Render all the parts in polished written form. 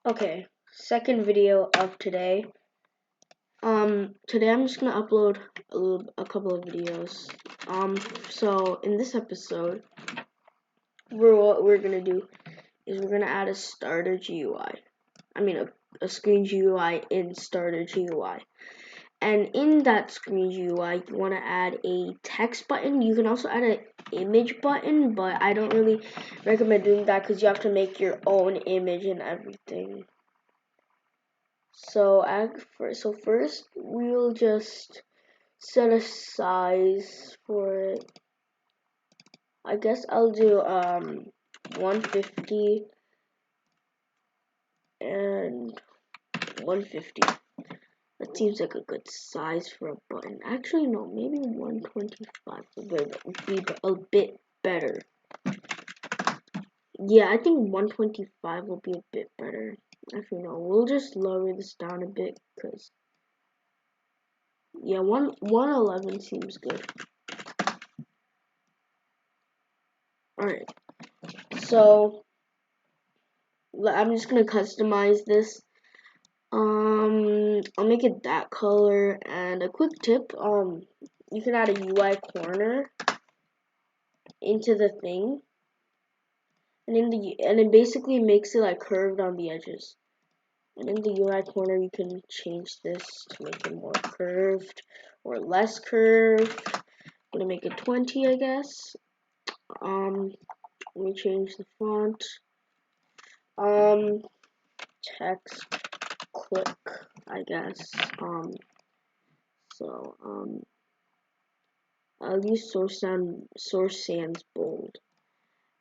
Okay, second video of today. Today I'm just gonna upload a couple of videos. So in this episode, what we're gonna do is we're gonna add a starter GUI. I mean a screen GUI in starter GUI. And in that screen GUI, you want to add a text button. You can also add an image button, but I don't really recommend doing that because you have to make your own image and everything. So first we'll just set a size for it. I guess I'll do 150 and 150. That seems like a good size for a button. Actually, no, maybe 125 would be a bit better. Yeah, I think 125 will be a bit better. Actually, no, we'll just lower this down a bit because, yeah, 111 seems good. Alright, so I'm just gonna customize this. I'll make it that color, and a quick tip, you can add a UI corner into the thing, and it basically makes it like curved on the edges. And in the UI corner, you can change this to make it more curved or less curved. I'm gonna make it 20, I guess. Let me change the font. Text click, I guess. I'll use source sans bold,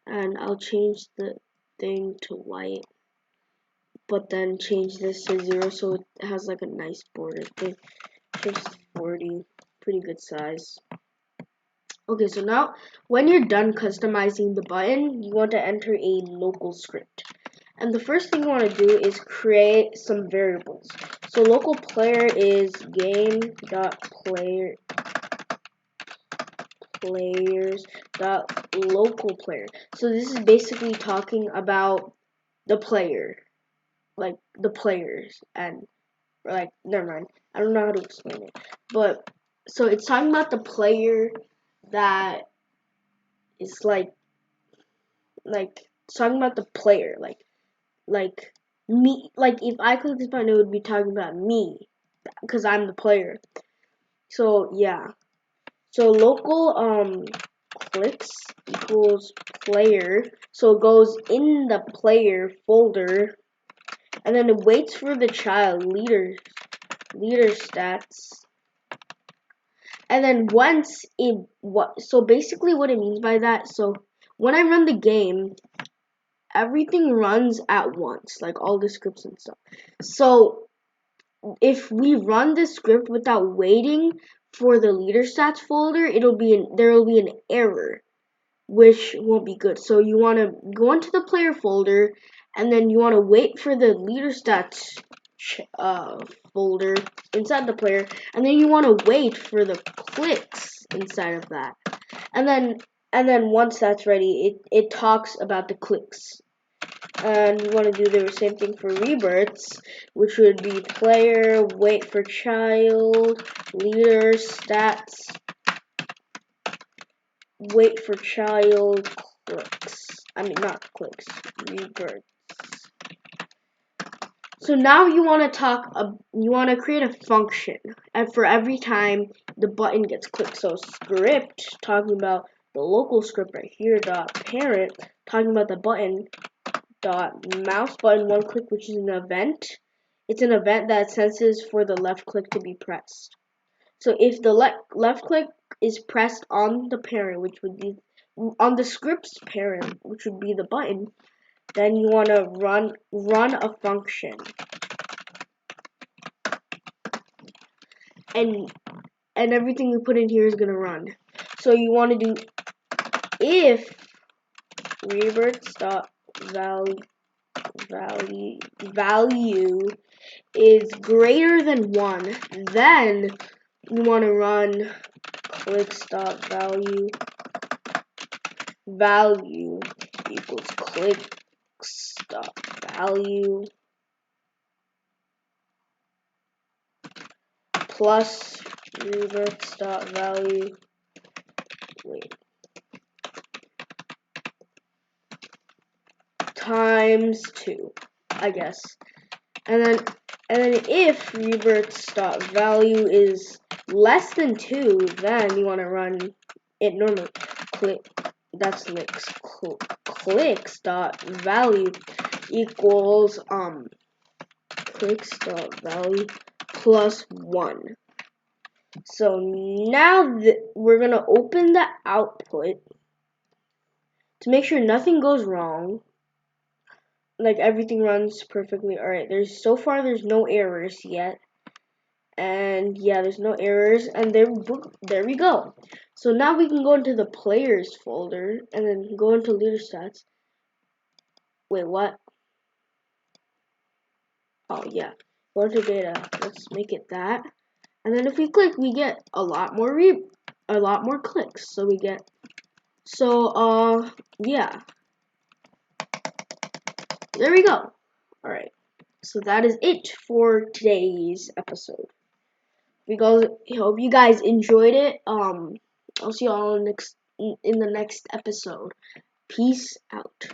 and I'll change the thing to white, but then change this to 0 so it has like a nice border thing. Just 40, pretty good size. Okay, so now when you're done customizing the button, you want to enter a local script. And the first thing you want to do is create some variables. So local player is game.Players.LocalPlayer. So this is basically talking about the player, like the players, and like never mind. I don't know how to explain it, but so it's talking about the player that is like it's talking about the player, like me, like if I click this button, it would be talking about me because I'm the player. So yeah, so local clicks equals player, so it goes in the player folder, and then it waits for the child leaderstats, and then once so basically what it means by that, so when I run the game, everything runs at once, like all the scripts and stuff. So if we run this script without waiting for the leaderstats folder, there will be an error, which won't be good. So you want to go into the player folder, and then you want to wait for the leaderstats folder inside the player, and then you want to wait for the clicks inside of that, and then once that's ready, it talks about the clicks. And you want to do the same thing for rebirths, which would be player, WaitForChild, leaderstats, WaitForChild, clicks. I mean, not clicks, rebirths. So now you want to create a function, and for every time the button gets clicked. So script, talking about the local script right here, .parent, talking about the button, mouse button one click, which is an event. It's an event that senses for the left click to be pressed. So if the left click is pressed on the parent, which would be on the script's parent, which would be the button, then you want to run a function, and everything you put in here is going to run. So you want to do if rebirths.Value is greater than 1, then you want to run clicks.Value equals clicks.Value plus rebirths.Value times 2, I guess. And then if rebirths.Value is less than 2, then you want to run it normally. Clicks.Value equals clicks.Value plus 1. So now we're gonna open the output to make sure nothing goes wrong. Like everything runs perfectly. Alright, there's no errors yet. And yeah, there's no errors, and there we go. So now we can go into the players folder and then go into leaderstats. Wait, what? Oh yeah, go into data. Let's make it that. And then if we click, we get a lot more clicks. So we get yeah. There we go. Alright. So that is it for today's episode. Hope you guys enjoyed it. I'll see you all in the next episode. Peace out.